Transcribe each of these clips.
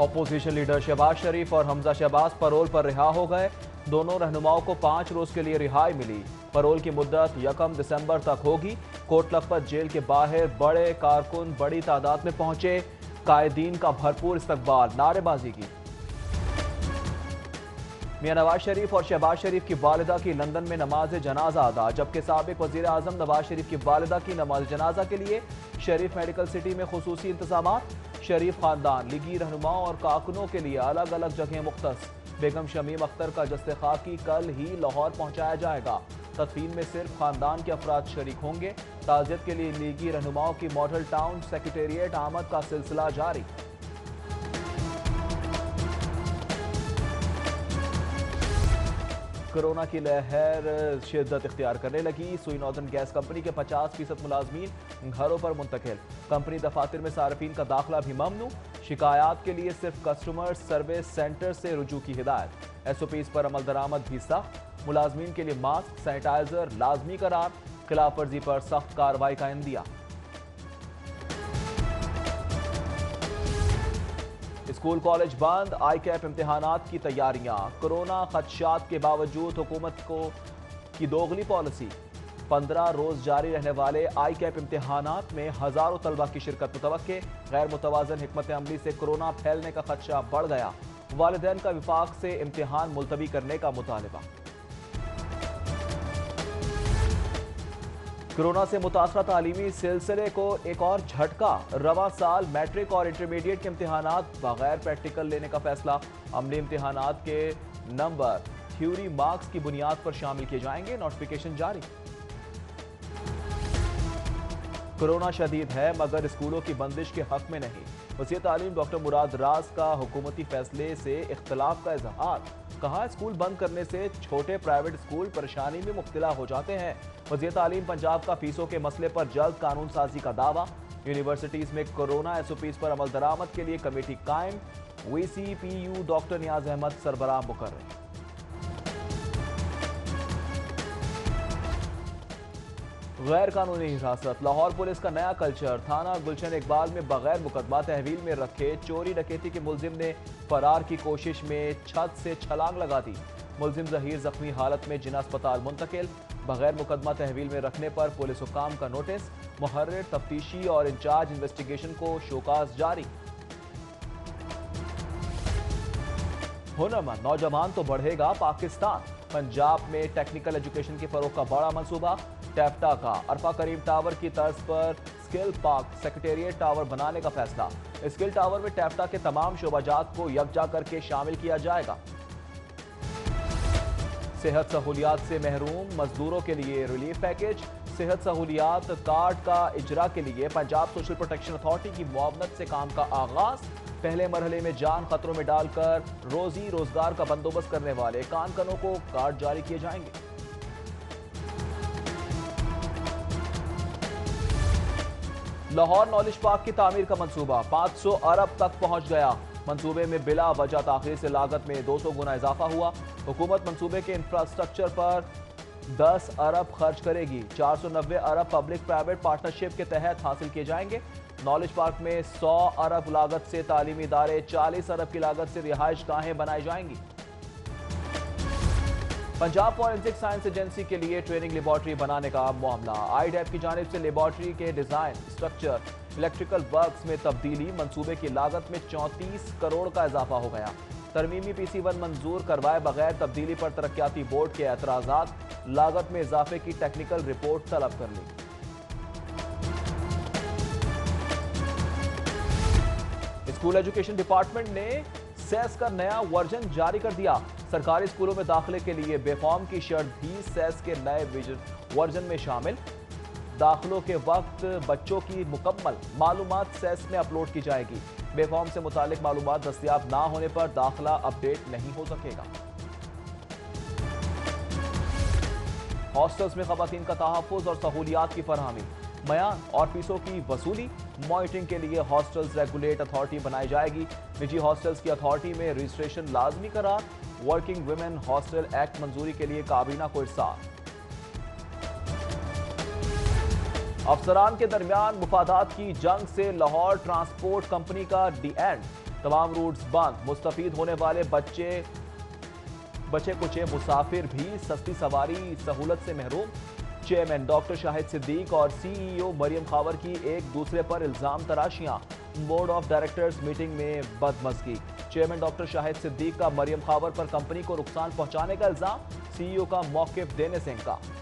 Opposition leader Shahbaz شریف اور حمزہ شہباز پرول پر رہا ہو گئے۔ دونوں رہنماؤں کو 5 روز کے لیے رہائی ملی۔ پرول کی مدت 1 دسمبر تک ہوگی۔ کوٹ لکھپت جیل کے باہر بڑے کارکن بڑی تعداد میں پہنچے۔ قائدین کا بھرپور استقبال، نعرے بازی کی۔ میاں نواز شریف اور شہباز شریف کی والدہ کی لندن میں نماز جنازہ ادا، جبکہ سابق وزیر اعظم نواز شریف کی والدہ کی نماز جنازہ کے لیے شریف میڈیکل سٹی میں خصوصی انتظامات۔ شریف خاندان، لیگی رہنماؤں اور کارکنوں کے لیے الگ الگ جگہیں مختص۔ بیگم شمیم اختر کا جسد خاکی کل ہی لاہور پہنچایا جائے گا۔ تدفین میں صرف خاندان کے افراد شریک ہوں گے۔ تعزیت کے لیے لیگی رہنماؤں کی ماڈل ٹاؤن سیکریٹریٹ آمد کا سلسلہ جاری۔ کورونا کی لہر شدت اختیار کرنے لگی۔ سوئی ناردرن گیس کمپنی کے 50% ملازمین گھروں پر منتقل۔ کمپنی دفاتر میں صارفین کا داخلہ بھی ممنوع۔ شکایات کے لیے صرف کسٹمر سروس سینٹر سے رجوع کی ہدایت۔ ایس او پیز پر عمل درآمد بھی سخت۔ ملازمین کے لیے ماسک، سینیٹائزر لازمی قرار۔ خلاف ورزی پر سخت کارروائی کا عندیہ۔ اسکول کالج بند، آئی کیپ امتحانات کی تیاریاں۔ کورونا خدشات کے باوجود حکومت کی دوغلی پالیسی۔ 15 روز جاری رہنے والے آئی کیپ امتحانات میں ہزاروں طلبہ کی شرکت متوقع۔ غیر متوازن حکمت عملی سے کورونا پھیلنے کا خدشہ بڑھ گیا۔ والدین کا وفاق سے امتحان ملتوی کرنے کا مطالبہ۔ کورونا سے متاثرہ تعلیمی سلسلے کو ایک اور جھٹکا۔ رواں سال میٹرک اور انٹرمیڈیٹ کے امتحانات بغیر پریکٹیکل لینے کا فیصلہ۔ عملی امتحانات کے نمبر تھیوری مارکس کی بنیاد پر شامل کیے جائیں گے۔ نوٹیفیکیشن جاری۔ کورونا شدید ہے مگر اسکولوں کی بندش کے حق میں نہیں۔ وزیر تعلیم ڈاکٹر مراد راز کا حکومتی فیصلے سے اختلاف کا اظہار۔ کہا اسکول بند کرنے سے چھوٹے پرائیویٹ اسکول پریشانی میں مبتلا ہو جاتے ہیں۔ وزیر تعلیم پنجاب کا فیسوں کے مسئلے پر جلد قانون سازی کا دعویٰ۔ یونیورسٹیز میں کورونا ایس او پیز پر عمل درآمد کے لیے کمیٹی قائم۔ وی سی پی یو ڈاکٹر نیاز احمد سربراہ مقرر۔ غیر قانونی حراست، لاہور پولیس کا نیا کلچر۔ تھانہ گلشن اقبال میں بغیر مقدمہ تحویل میں رکھے چوری ڈکیتی کے ملزم نے فرار کی کوشش میں چھت سے چھلانگ لگا دی۔ ملزم ظہیر زخمی حالت میں جناح اسپتال منتقل۔ بغیر مقدمہ تحویل میں رکھنے پر پولیس حکام کا نوٹس۔ محرر تفتیشی اور انچارج انویسٹیگیشن کو شوکاز جاری۔ ہنرمند نوجوان تو بڑھے گا پاکستان۔ پنجاب میں ٹیکنیکل ایجوکیشن کے فروغ کا بڑا منصوبہ۔ ٹیفٹا کا عرفہ کریم ٹاور کی طرز پر اسکل پارک سیکریٹریٹ ٹاور بنانے کا فیصلہ۔ اسکل ٹاور میں ٹیفٹا کے تمام شعبہ جات کو یکجا کر کے شامل کیا جائے گا۔ صحت سہولیات سے محروم مزدوروں کے لیے ریلیف پیکج۔ صحت سہولیات کارڈ کا اجرا کے لیے پنجاب سوشل پروٹیکشن اتھارٹی کی معاونت سے کام کا آغاز۔ پہلے مرحلے میں جان خطروں میں ڈال کر روزی روزگار کا بندوبست کرنے والے کانکنوں کو کارڈ جاری کیے جائیں گے۔ لاہور نالج پارک کی تعمیر کا منصوبہ 500 ارب تک پہنچ گیا۔ منصوبے میں بلا وجہ تاخیر سے لاگت میں 200 گنا اضافہ ہوا۔ حکومت منصوبے کے انفراسٹرکچر پر 10 ارب خرچ کرے گی۔ 490 ارب پبلک پرائیویٹ پارٹنرشپ کے تحت حاصل کیے جائیں گے۔ نالج پارک میں 100 ارب لاگت سے تعلیمی ادارے، 40 ارب کی لاگت سے رہائش گاہیں بنائی جائیں گی۔ پنجاب فورینسک سائنس ایجنسی کے لیے ٹریننگ لیبارٹری بنانے کا معاملہ۔ آئی ڈیپ کی جانب سے لیبارٹری کے ڈیزائن، اسٹرکچر، الیکٹریکل ورکس میں تبدیلی۔ منصوبے کی لاگت میں 34 کروڑ کا اضافہ ہو گیا۔ ترمیمی پی سی 1 منظور کروائے بغیر تبدیلی پر ترقیاتی بورڈ کے اعتراضات۔ لاگت میں اضافے کی ٹیکنیکل رپورٹ طلب کر لی۔ اسکول ایجوکیشن ڈپارٹمنٹ نے سیس کا نیا ورژن جاری کر دیا۔ سرکاری اسکولوں میں داخلے کے لیے بے فارم کی شرط بھی سیس کے نئے ورژن میں شامل۔ داخلوں کے وقت بچوں کی مکمل معلومات سیس میں اپلوڈ کی جائے گی۔ بے فارم سے متعلق معلومات دستیاب نہ ہونے پر داخلہ اپ ڈیٹ نہیں ہو سکے گا۔ ہاسٹلز میں خواتین کا تحفظ اور سہولیات کی فراہمی۔ میعار اور فیسوں کی وصولی۔ مانیٹرنگ کے لیے ہاسٹلز ریگولیٹ اتھارٹی بنائی جائے گی۔ نجی ہاسٹلز کی اتھارٹی میں رجسٹریشن لازمی قرار۔ ورکنگ ویمن ہاسٹل ایکٹ منظوری کے لیے کابینہ کو ارسال۔ افسران کے درمیان مفادات کی جنگ سے لاہور ٹرانسپورٹ کمپنی کا ڈی اینڈ۔ तमाम रूट्स बंद। मुस्तफीद होने वाले बचे कुचे मुसाफिर भी सस्ती सवारी सहूलत से महरूम। चेयरमैन डॉक्टर शाहिद सिद्दीक और सीईओ मरियम खावर की एक दूसरे पर इल्जाम तराशियां। बोर्ड ऑफ डायरेक्टर्स मीटिंग में बदमज़गी। चेयरमैन डॉक्टर शाहिद सिद्दीक का मरियम खावर पर कंपनी को नुकसान पहुंचाने का इल्जाम, सीईओ का मौक़िफ़ देने से इनकार।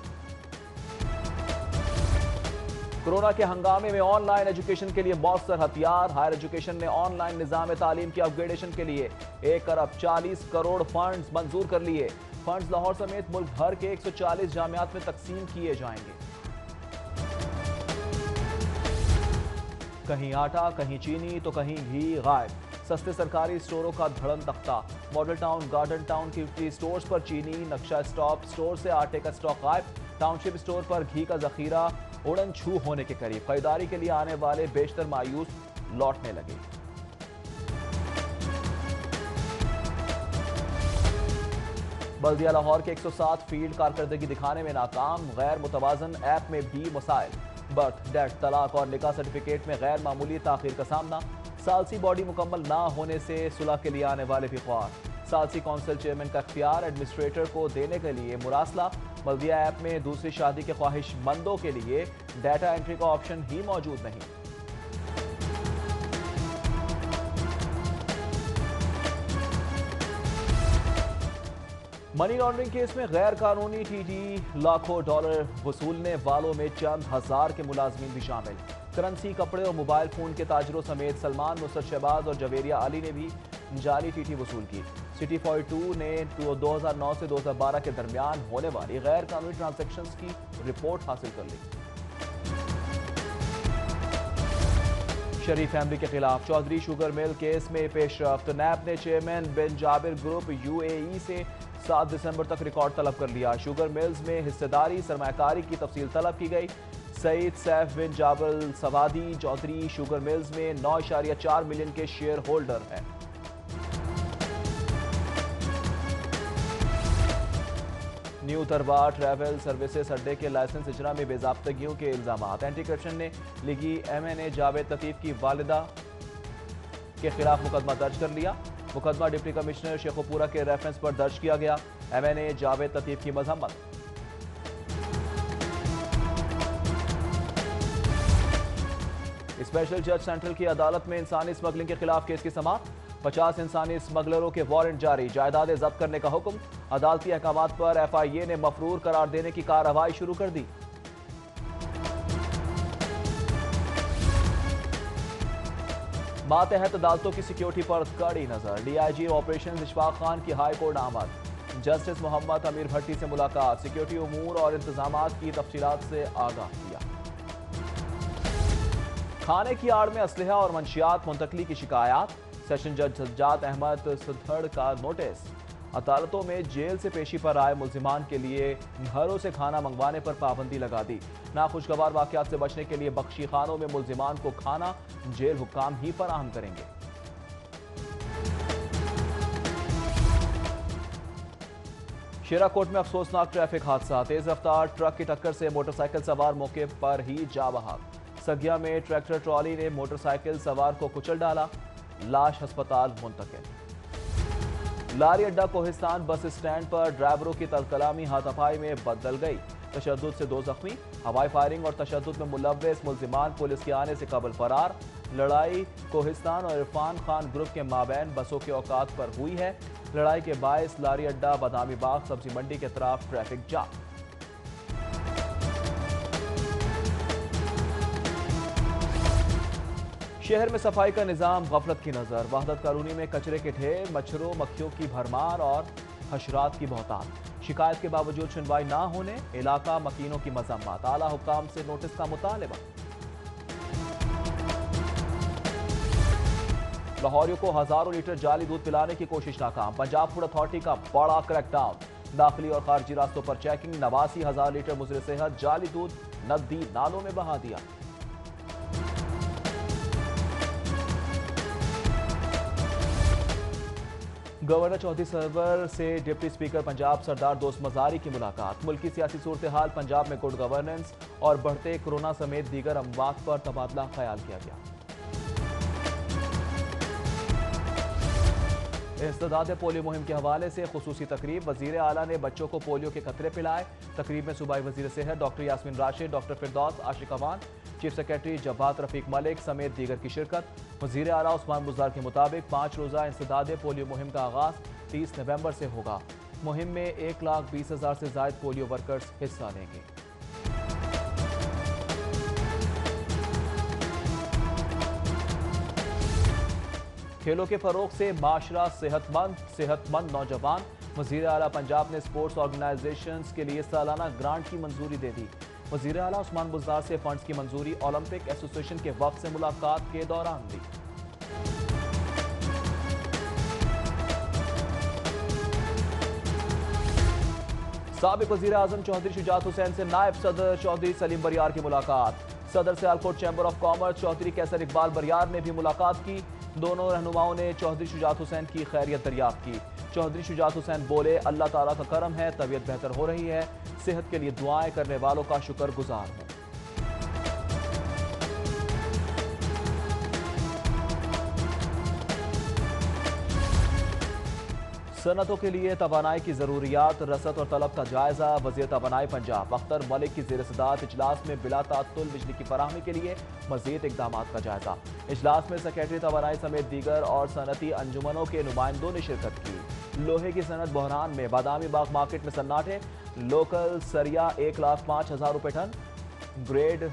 कोरोना के हंगामे में ऑनलाइन एजुकेशन के लिए मौसर हथियार। हायर एजुकेशन ने ऑनलाइन निज़ाम तालीम की अपग्रेडेशन के लिए 1 अरब 40 करोड़ फंड्स मंजूर कर लिए। फंड्स लाहौर समेत मुल्क भर के 140 जामियात में तकसीम किए जाएंगे। कहीं आटा, कहीं चीनी तो कहीं घी गायब। सस्ते सरकारी स्टोरों का धड़न तख्ता। मॉडल टाउन, गार्डन टाउन की स्टोर्स पर चीनी, नक्शा स्टॉप स्टोर से आटे का स्टॉक गायब। टाउनशिप स्टोर पर घी का जखीरा उड़न छू होने के करीब। खरीदारी के लिए आने वाले बेशतर मायूस लौटने लगे। बल्दिया लाहौर के 107 फील्ड कारकर्दगी दिखाने में नाकाम। गैर मुतवाजन ऐप में भी मसाइल। बर्थ, डेथ, तलाक और निकाह सर्टिफिकेट में गैर मामूली ताखीर का सामना। सालसी बॉडी मुकम्मल ना होने से सुलह के लिए आने वाले भी ख्वार। सालसी काउंसिल चेयरमैन का इख्तियार एडमिनिस्ट्रेटर को देने के लिए मुरासला। बल्दिया ऐप में दूसरी शादी के ख्वाहिशमंदों के लिए डाटा एंट्री का ऑप्शन ही मौजूद नहीं। मनी लॉन्ड्रिंग केस में गैर कानूनी टीटी लाखों डॉलर वसूलने वालों में चंद हजार के मुलाजमीन भी शामिल। करेंसी, कपड़े और मोबाइल फोन के ताजरों समेत सलमान, नुसरत शहबाज और जवेरिया अली ने भी जाली टीटी वसूल की। सिटी 42 ने 2009 से 2012 के दरमियान होने वाली गैर कानूनी ट्रांजैक्शंस की रिपोर्ट हासिल कर ली। शरीफ फैमिली के खिलाफ चौधरी शुगर मिल केस में पेशरफ्त। नैब ने चेयरमैन बिन जाबिर ग्रुप यूएई से 7 दिसंबर तक रिकॉर्ड तलब कर लिया। शुगर मिल्स में हिस्सेदारी, सरमायाकारी की तफसील तलब की गई। सईद सैफ बिन जाबल सवादी चौधरी शुगर मिल्स में 9.4 मिलियन के शेयर होल्डर हैं। न्यू तरवा ट्रैवल सर्विसेज अड्डे के लाइसेंस इजरा में बेजाब्तगियों के इल्जामात। एंटी करप्शन ने लिगी एमएनए जावेद लतीफ की वालिदा के खिलाफ मुकदमा दर्ज कर लिया। मुकदमा डिप्टी कमिश्नर शेखोपुरा के रेफरेंस पर दर्ज किया गया। एमएनए जावेद लतीफ की मजम्मत। स्पेशल जज सेंट्रल की अदालत में इंसानी स्मगलिंग के खिलाफ केस की समाअत। 50 इंसानी स्मगलरों के वारंट जारी, जायदादें जब्त करने का हुक्म। अदालती अहकामात पर एफआईए ने मफरूर करार देने की कार्रवाई शुरू कर दी। मातहत अदालतों की सिक्योरिटी पर कड़ी नजर। डीआईजी ऑपरेशन इशफाक खान की हाई कोर्ट आमद। जस्टिस मोहम्मद अमीर भट्टी से मुलाकात, सिक्योरिटी उमूर और इंतजामात की तफसीलात से आगाह किया। खाने की आड़ में असलहा और मंशियात मुंतकली की शिकायत। सेशन जज सज्जाद अहमद सुधड़ का नोटिस। अदालतों में जेल से पेशी पर आए मुल्जिमान के लिए घरों से खाना मंगवाने पर पाबंदी लगा दी। नाखुशगवार वाकयात से बचने के लिए बख्शी खानों में मुल्जिमान को खाना जेल हुक्काम ही फराहम करेंगे। शेराकोट में अफसोसनाक ट्रैफिक हादसा। तेज रफ्तार ट्रक की टक्कर से मोटरसाइकिल सवार मौके पर ही जा बहाक। सगिया में ट्रैक्टर ट्रॉली ने मोटरसाइकिल सवार को कुचल डाला, लाश अस्पताल मुंतकिल। लारी अड्डा कोहिस्तान बस स्टैंड पर ड्राइवरों की तलकलामी हाथापाई में बदल गई। तशद्दुद से 2 जख्मी। हवाई फायरिंग और तशद्दुद में मुलव्वस मुल्जिमान पुलिस के आने से कबल फरार। लड़ाई कोहिस्तान और इरफान खान ग्रुप के माबैन बसों के औकात पर हुई है। लड़ाई के बायस लारी अड्डा, बादामी बाग, सब्जी मंडी के तरफ ट्रैफिक जाम। शहर में सफाई का निजाम गफलत की नजर। वहदत कॉलोनी में कचरे के ढेर, मच्छरों मक्खियों की भरमार और हशरात की बहुतात। शिकायत के बावजूद सुनवाई ना होने इलाका मकीनों की मजम्मत। आला हुकाम से नोटिस का मुतालबा। लाहौरियों को हजारों लीटर जाली दूध पिलाने की कोशिश नाकाम। पंजाब फूड अथॉरिटी का बड़ा क्रैकडाउन। दाखिली और खारजी रास्तों पर चेकिंग। 89,000 लीटर मुजरे सेहत जाली दूध नदी नालों में बहा दिया। गवर्नर चौधरी सरवर से डिप्टी स्पीकर पंजाब सरदार दोस्त मजारी की मुलाकात। मुल्की सियासी सूरत हाल, पंजाब में गुड गवर्नेंस और बढ़ते कोरोना समेत दीगर अमवात पर तबादला ख्याल किया गया। इंसदाद पोलियो मुहिम के हवाले से खुसूसी तकरीब। वजीर आला ने बच्चों को पोलियो के कतरे पिलाए। तकरीब में सूबाई वजीर सेहत डॉक्टर यास्मीन राशिद, डॉक्टर फिरदौस आशिक अमान, चीफ सेक्रेटरी जब्बात रफीक मलिक समेत दीगर की शिरकत। वजीर आला उस्मान बुज़दार के मुताबिक 5 रोज़ा इंसदाद पोलियो मुहिम का आगाज 30 नवंबर से होगा। मुहिम में 1,20,000 से ज़ायद पोलियो वर्कर्स हिस्सा लेंगे। खेलों के फरोग से माशरा सेहतमंद नौजवान। वज़ीर आला पंजाब ने स्पोर्ट्स ऑर्गेनाइजेशंस के लिए सालाना ग्रांट की मंजूरी दे दी। वज़ीर आला उस्मान बुज़दार से फंड्स की मंजूरी ओलंपिक एसोसिएशन के वक्त से मुलाकात के दौरान दी। साबिक वज़ीर आज़म चौधरी शुजात हुसैन से नायब सदर चौधरी सलीम बरियार की मुलाकात। सदर Sialkot chamber of commerce Chaudhry Qaiser Iqbal Bariar ने भी मुलाकात की। दोनों रहनुमाओं ने चौधरी शुजात हुसैन की खैरियत दरियाफ्त की। चौधरी शुजात हुसैन बोले, अल्लाह ताला का करम है, तबीयत बेहतर हो रही है, सेहत के लिए दुआएं करने वालों का शुक्र गुजार हूं। सनतों के लिए तवानाई की जरूरियात, रसद और तलब का जायजा। वज़ीर तवानाई पंजाब अख्तर मलिक की ज़ेर सदारत इजलास में बिला तात्तुल बिजली की फराहमी के लिए मज़ीद इक़दाम का जायजा। इजलास में सेक्रेटरी तवानाई समेत दीगर और सनती अंजुमनों के नुमाइंदों ने शिरकत की। लोहे की सनत बहरान में, बादामी बाग मार्केट में सन्नाटे। लोकल सरिया 1,05,000 रुपये टन, ग्रेड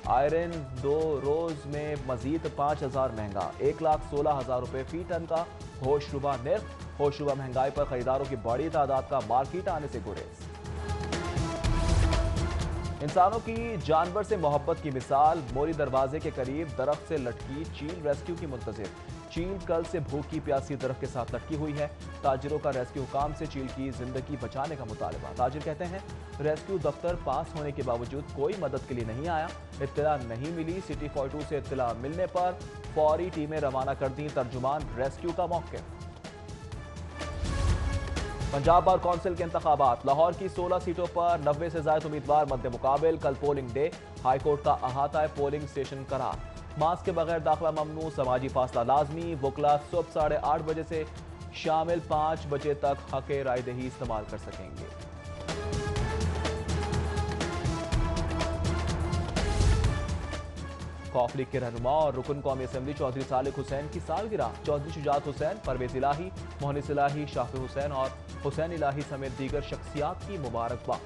आयरन 2 रोज में मजीद 5,000 महंगा, 1,16,000 रुपये फी टन का होशरुबा निर्ख। होशरुबा महंगाई पर खरीदारों की बड़ी तादाद का मार्केट आने से गुरेज। इंसानों की जानवर से मोहब्बत की मिसाल। मोरी दरवाजे के करीब दरख्त से लटकी चील रेस्क्यू की मुंतजिर। चील कल से भूखी प्यासी दरख्त के साथ लटकी हुई है। ताजिरों का रेस्क्यू हुकाम से चील की जिंदगी बचाने का मुतालबा। ताजिर कहते हैं, रेस्क्यू दफ्तर पास होने के बावजूद कोई मदद के लिए नहीं आया, इत्तला नहीं मिली। सिटी 42 से इत्तला मिलने पर फौरी टीमें रवाना कर दी। तर्जुमान रेस्क्यू का मौक़िफ़। पंजाब बार कौंसिल के इंतखाबात। लाहौर की 16 सीटों पर 90 से ज्यादा उम्मीदवार मद्दे मुकाबिल। कल पोलिंग डे। हाईकोर्ट का अहाता है पोलिंग स्टेशन करार। मास्क के बगैर दाखिला ममनू, समाजी फासला लाजमी। वकला सुबह 8:30 बजे से शामिल 5 बजे तक हक़ राय दही इस्तेमाल कर सकेंगे। कौफ लीग के रहनुमा और रुकन कौमी असम्बली चौधरी सालिक हुसैन की सालगिरह। चौधरी शुजात हुसैन, परवेज इलाही, मोहनिस इलाही, शाफी हुसैन और हुसैन इलाही समेत दीगर शख्सियात की मुबारकबाद।